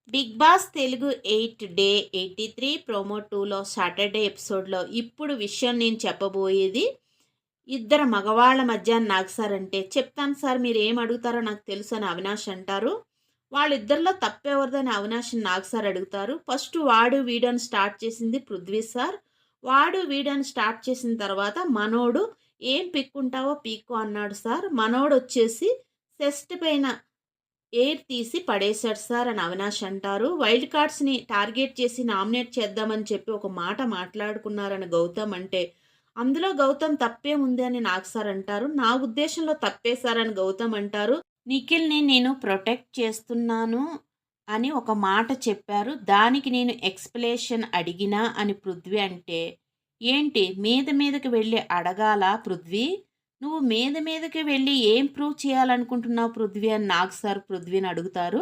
Big Boss Telugu 8 day 83 promo 2లో Saturday ఎపిసోడ్లో ఇప్పుడు విషయం నేను చెప్పబోయేది ఇద్దరు మగవాళ్ళ మధ్య నాగ్ సార్ అంటే చెప్తాను సార్ మీరు ఏం అడుగుతారో నాకు తెలుసు అని అవినాష్ అంటారు. వాళ్ళిద్దరిలో తప్పెవరిదని అవినాష్ నాగ్ సార్ అడుగుతారు. ఫస్ట్ వాడు వీడియోని స్టార్ట్ చేసింది పృథ్వీ సార్. వాడు వీడియోని స్టార్ట్ చేసిన తర్వాత మనోడు ఏం పిక్కుంటావో పీక్కో అన్నాడు సార్. మనోడు వచ్చేసి చెస్ట్ పైన ఎయిర్ తీసి పడేశాడు సార్ అని అవినాష్ అంటారు. వైల్డ్ కార్డ్స్ని టార్గెట్ చేసి నామినేట్ చేద్దామని చెప్పి ఒక మాట మాట్లాడుకున్నారని గౌతమ్ అంటే అందులో గౌతమ్ తప్పే ఉంది అని నాగ్ సార్ అంటారు. నా ఉద్దేశంలో తప్పే సార్ అని గౌతమ్ అంటారు. నిఖిల్ని నేను ప్రొటెక్ట్ చేస్తున్నాను అని ఒక మాట చెప్పారు. దానికి నేను ఎక్స్ప్లెనేషన్ అడిగినా అని పృథ్వీ అంటే ఏంటి మీద మీదకి వెళ్ళి అడగాల పృథ్వీ, నువ్వు మీద మీదకి వెళ్ళి ఏం ప్రూవ్ చేయాలనుకుంటున్నావు పృథ్వీ అని నాగ్ సార్ పృథ్వీని అడుగుతారు.